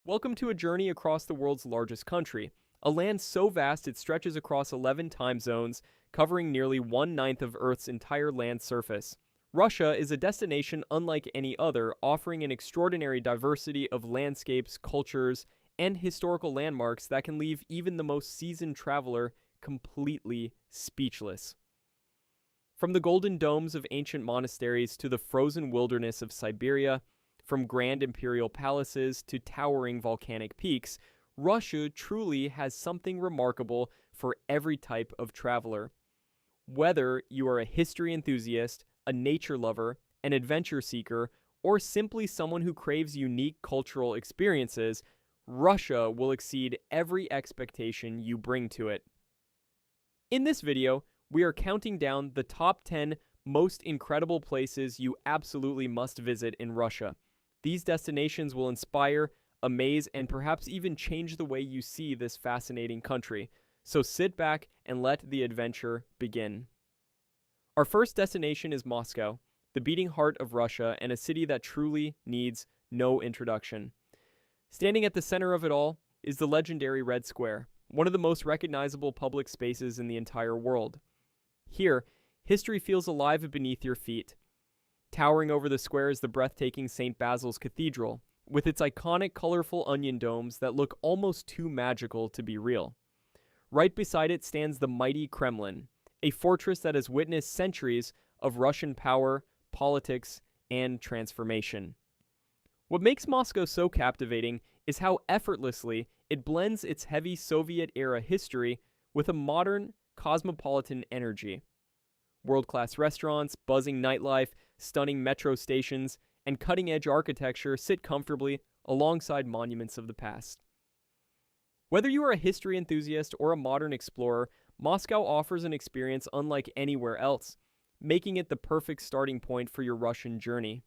Welcome to a journey across the world's largest country, a land so vast it stretches across 11 time zones, covering nearly 1/9 of Earth's entire land surface. Russia is a destination unlike any other, offering an extraordinary diversity of landscapes, cultures, and historical landmarks that can leave even the most seasoned traveler completely speechless. From the golden domes of ancient monasteries to the frozen wilderness of Siberia, from grand imperial palaces to towering volcanic peaks, Russia truly has something remarkable for every type of traveler. Whether you are a history enthusiast, a nature lover, an adventure seeker, or simply someone who craves unique cultural experiences, Russia will exceed every expectation you bring to it. In this video, we are counting down the top 10 most incredible places you absolutely must visit in Russia. These destinations will inspire, amaze, and perhaps even change the way you see this fascinating country. So sit back and let the adventure begin. Our first destination is Moscow, the beating heart of Russia and a city that truly needs no introduction. Standing at the center of it all is the legendary Red Square, one of the most recognizable public spaces in the entire world. Here, history feels alive beneath your feet. Towering over the square is the breathtaking St. Basil's Cathedral, with its iconic colorful onion domes that look almost too magical to be real. Right beside it stands the mighty Kremlin, a fortress that has witnessed centuries of Russian power, politics, and transformation. What makes Moscow so captivating is how effortlessly it blends its heavy Soviet-era history with a modern, cosmopolitan energy. World-class restaurants, buzzing nightlife, stunning metro stations, and cutting-edge architecture sit comfortably alongside monuments of the past. Whether you are a history enthusiast or a modern explorer, Moscow offers an experience unlike anywhere else, making it the perfect starting point for your Russian journey.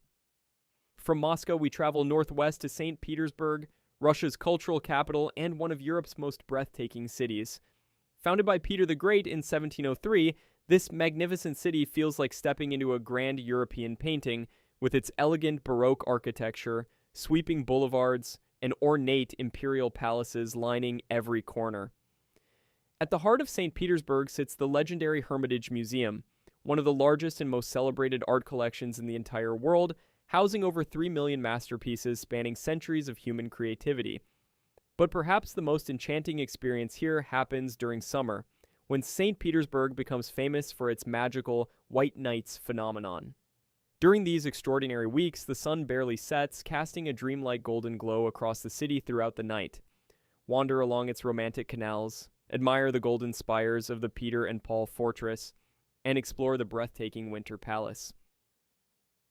From Moscow, we travel northwest to Saint Petersburg, Russia's cultural capital and one of Europe's most breathtaking cities. Founded by Peter the Great in 1703, this magnificent city feels like stepping into a grand European painting, with its elegant Baroque architecture, sweeping boulevards, and ornate imperial palaces lining every corner. At the heart of St. Petersburg sits the legendary Hermitage Museum, one of the largest and most celebrated art collections in the entire world, housing over 3 million masterpieces spanning centuries of human creativity. But perhaps the most enchanting experience here happens during summer, when St. Petersburg becomes famous for its magical white nights phenomenon. During these extraordinary weeks, the sun barely sets, casting a dreamlike golden glow across the city throughout the night. Wander along its romantic canals, admire the golden spires of the Peter and Paul Fortress, and explore the breathtaking Winter Palace.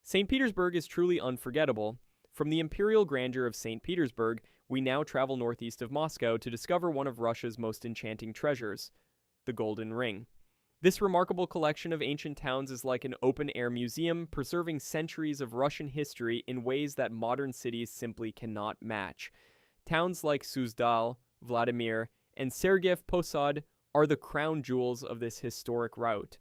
St. Petersburg is truly unforgettable. From the imperial grandeur of St. Petersburg, we now travel northeast of Moscow to discover one of Russia's most enchanting treasures, the Golden Ring. This remarkable collection of ancient towns is like an open-air museum, preserving centuries of Russian history in ways that modern cities simply cannot match. Towns like Suzdal, Vladimir, and Sergiev Posad are the crown jewels of this historic route.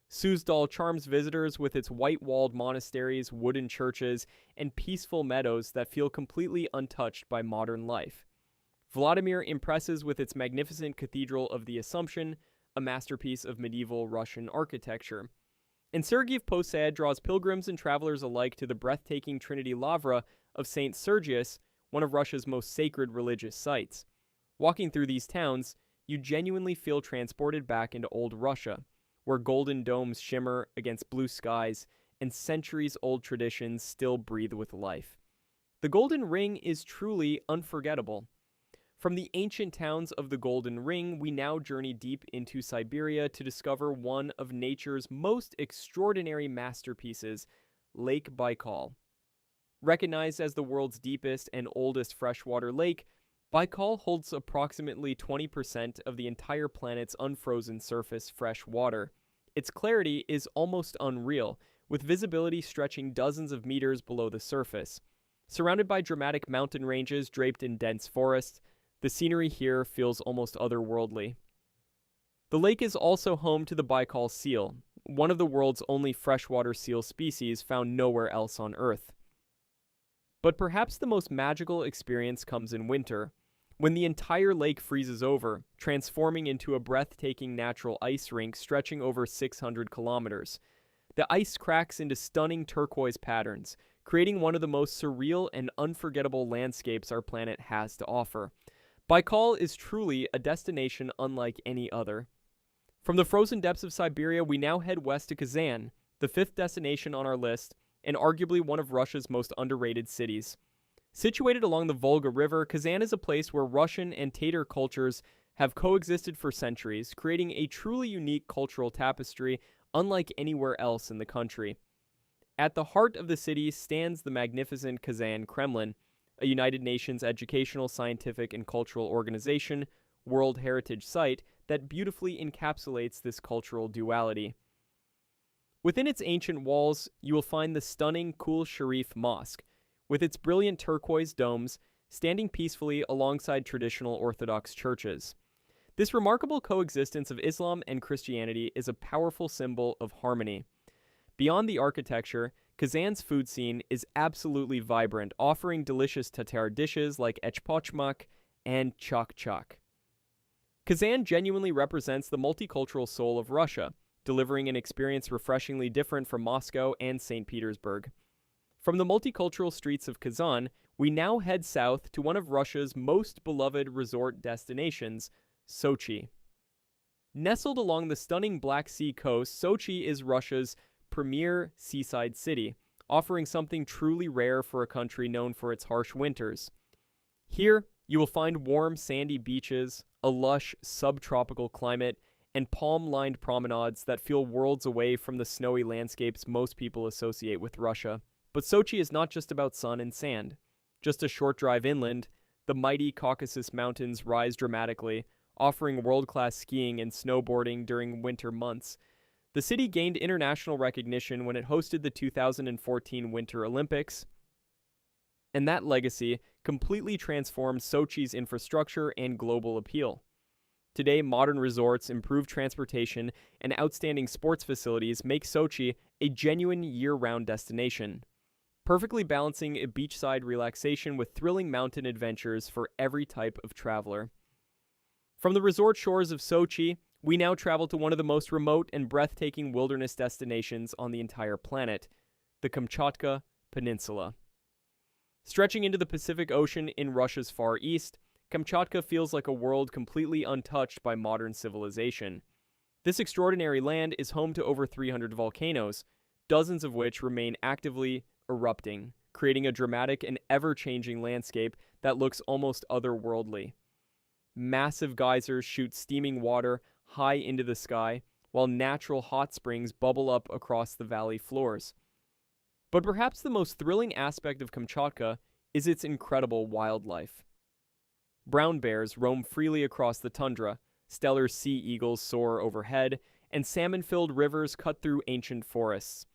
Suzdal charms visitors with its white-walled monasteries, wooden churches, and peaceful meadows that feel completely untouched by modern life. Vladimir impresses with its magnificent Cathedral of the Assumption, a masterpiece of medieval Russian architecture. And Sergiev Posad draws pilgrims and travelers alike to the breathtaking Trinity Lavra of St. Sergius, one of Russia's most sacred religious sites. Walking through these towns, you genuinely feel transported back into old Russia, where golden domes shimmer against blue skies and centuries-old traditions still breathe with life. The Golden Ring is truly unforgettable. From the ancient towns of the Golden Ring, we now journey deep into Siberia to discover one of nature's most extraordinary masterpieces, Lake Baikal. Recognized as the world's deepest and oldest freshwater lake, Baikal holds approximately 20% of the entire planet's unfrozen surface fresh water. Its clarity is almost unreal, with visibility stretching dozens of meters below the surface. Surrounded by dramatic mountain ranges draped in dense forests, the scenery here feels almost otherworldly. The lake is also home to the Baikal seal, one of the world's only freshwater seal species found nowhere else on Earth. But perhaps the most magical experience comes in winter, when the entire lake freezes over, transforming into a breathtaking natural ice rink stretching over 600 kilometers. The ice cracks into stunning turquoise patterns, creating one of the most surreal and unforgettable landscapes our planet has to offer. Baikal is truly a destination unlike any other. From the frozen depths of Siberia, we now head west to Kazan, the fifth destination on our list, and arguably one of Russia's most underrated cities. Situated along the Volga River, Kazan is a place where Russian and Tatar cultures have coexisted for centuries, creating a truly unique cultural tapestry unlike anywhere else in the country. At the heart of the city stands the magnificent Kazan Kremlin, a United Nations educational, scientific, and cultural organization, World Heritage Site that beautifully encapsulates this cultural duality. Within its ancient walls, you will find the stunning Kul Sharif Mosque, with its brilliant turquoise domes standing peacefully alongside traditional Orthodox churches. This remarkable coexistence of Islam and Christianity is a powerful symbol of harmony. Beyond the architecture, Kazan's food scene is absolutely vibrant, offering delicious Tatar dishes like echpochmak and chak-chak. Kazan genuinely represents the multicultural soul of Russia, delivering an experience refreshingly different from Moscow and Saint Petersburg. From the multicultural streets of Kazan, we now head south to one of Russia's most beloved resort destinations, Sochi. Nestled along the stunning Black Sea coast, Sochi is Russia's premier seaside city, offering something truly rare for a country known for its harsh winters. Here, you will find warm, sandy beaches, a lush, subtropical climate, and palm-lined promenades that feel worlds away from the snowy landscapes most people associate with Russia. But Sochi is not just about sun and sand. Just a short drive inland, the mighty Caucasus Mountains rise dramatically, offering world-class skiing and snowboarding during winter months. The city gained international recognition when it hosted the 2014 Winter Olympics, and that legacy completely transformed Sochi's infrastructure and global appeal. Today, modern resorts, improved transportation, and outstanding sports facilities make Sochi a genuine year-round destination, perfectly balancing a beachside relaxation with thrilling mountain adventures for every type of traveler. From the resort shores of Sochi, we now travel to one of the most remote and breathtaking wilderness destinations on the entire planet, the Kamchatka Peninsula. Stretching into the Pacific Ocean in Russia's far east, Kamchatka feels like a world completely untouched by modern civilization. This extraordinary land is home to over 300 volcanoes, dozens of which remain actively erupting, creating a dramatic and ever-changing landscape that looks almost otherworldly. Massive geysers shoot steaming water high into the sky, while natural hot springs bubble up across the valley floors. But perhaps the most thrilling aspect of Kamchatka is its incredible wildlife. Brown bears roam freely across the tundra, stellar sea eagles soar overhead, and salmon-filled rivers cut through ancient forests.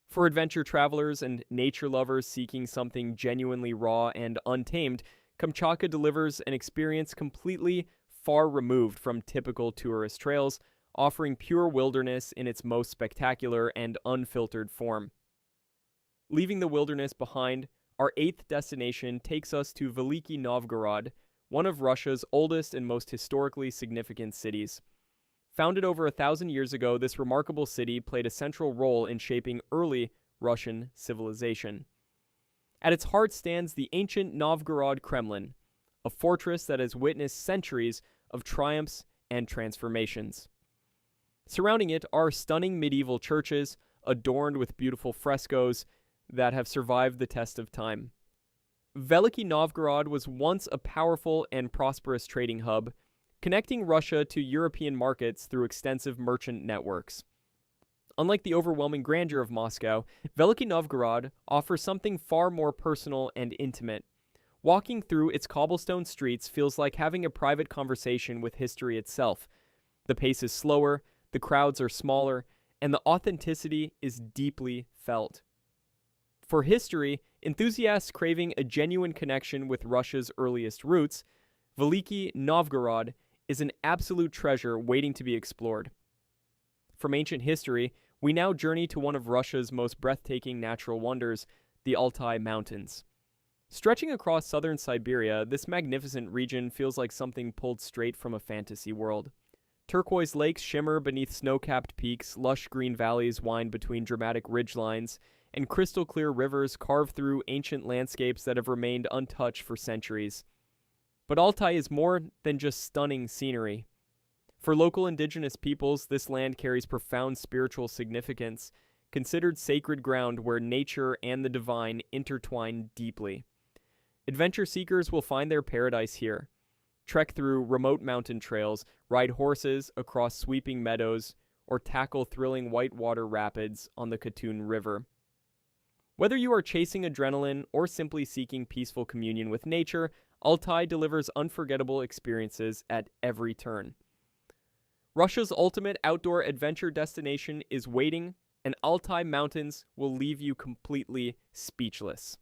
For adventure travelers and nature lovers seeking something genuinely raw and untamed, Kamchatka delivers an experience completely far removed from typical tourist trails, offering pure wilderness in its most spectacular and unfiltered form. Leaving the wilderness behind, our eighth destination takes us to Veliky Novgorod, one of Russia's oldest and most historically significant cities. Founded over 1,000 years ago, this remarkable city played a central role in shaping early Russian civilization. At its heart stands the ancient Novgorod Kremlin, a fortress that has witnessed centuries of triumphs and transformations. Surrounding it are stunning medieval churches, adorned with beautiful frescoes that have survived the test of time. Veliky Novgorod was once a powerful and prosperous trading hub, connecting Russia to European markets through extensive merchant networks. Unlike the overwhelming grandeur of Moscow, Veliky Novgorod offers something far more personal and intimate. Walking through its cobblestone streets feels like having a private conversation with history itself. The pace is slower, the crowds are smaller, and the authenticity is deeply felt. For history, enthusiasts craving a genuine connection with Russia's earliest roots, Veliky Novgorod is an absolute treasure waiting to be explored. From ancient history, we now journey to one of Russia's most breathtaking natural wonders, the Altai Mountains. Stretching across southern Siberia, this magnificent region feels like something pulled straight from a fantasy world. Turquoise lakes shimmer beneath snow-capped peaks, lush green valleys wind between dramatic ridgelines, and crystal-clear rivers carve through ancient landscapes that have remained untouched for centuries. But Altai is more than just stunning scenery. For local indigenous peoples, this land carries profound spiritual significance, considered sacred ground where nature and the divine intertwine deeply. Adventure seekers will find their paradise here. Trek through remote mountain trails, ride horses across sweeping meadows, or tackle thrilling whitewater rapids on the Katun River. Whether you are chasing adrenaline or simply seeking peaceful communion with nature, Altai delivers unforgettable experiences at every turn. Russia's ultimate outdoor adventure destination is waiting, and Altai Mountains will leave you completely speechless.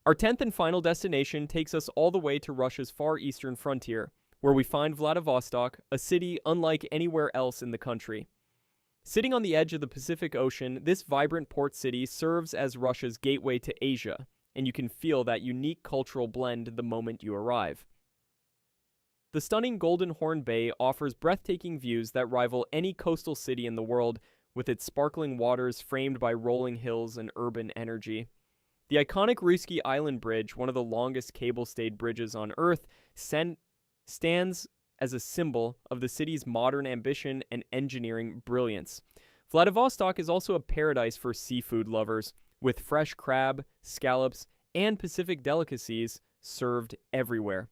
Our 10th and final destination takes us all the way to Russia's far eastern frontier, where we find Vladivostok, a city unlike anywhere else in the country. Sitting on the edge of the Pacific Ocean, this vibrant port city serves as Russia's gateway to Asia, and you can feel that unique cultural blend the moment you arrive. The stunning Golden Horn Bay offers breathtaking views that rival any coastal city in the world, with its sparkling waters framed by rolling hills and urban energy. The iconic Ruski Island Bridge, one of the longest cable-stayed bridges on Earth, stands as a symbol of the city's modern ambition and engineering brilliance. Vladivostok is also a paradise for seafood lovers, with fresh crab, scallops, and Pacific delicacies served everywhere.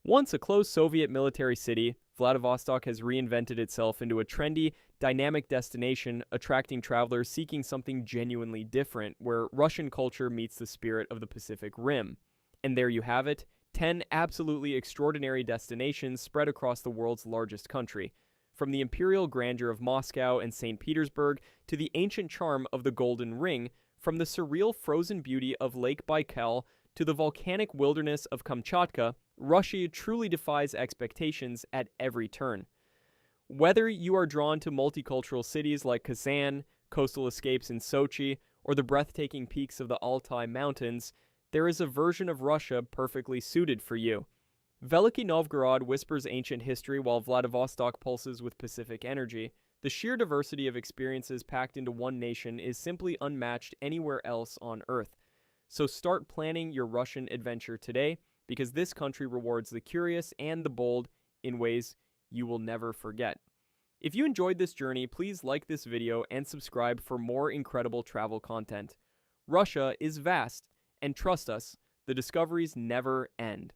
Once a closed Soviet military city, Vladivostok has reinvented itself into a trendy, dynamic destination, attracting travelers seeking something genuinely different, where Russian culture meets the spirit of the Pacific Rim. And there you have it, 10 absolutely extraordinary destinations spread across the world's largest country. From the imperial grandeur of Moscow and Saint Petersburg to the ancient charm of the Golden Ring, from the surreal frozen beauty of Lake Baikal to the volcanic wilderness of Kamchatka, Russia truly defies expectations at every turn. Whether you are drawn to multicultural cities like Kazan, coastal escapes in Sochi, or the breathtaking peaks of the Altai Mountains, there is a version of Russia perfectly suited for you. Veliky Novgorod whispers ancient history while Vladivostok pulses with Pacific energy. The sheer diversity of experiences packed into one nation is simply unmatched anywhere else on Earth. So start planning your Russian adventure today, because this country rewards the curious and the bold in ways you will never forget. If you enjoyed this journey, please like this video and subscribe for more incredible travel content. Russia is vast, and trust us, the discoveries never end.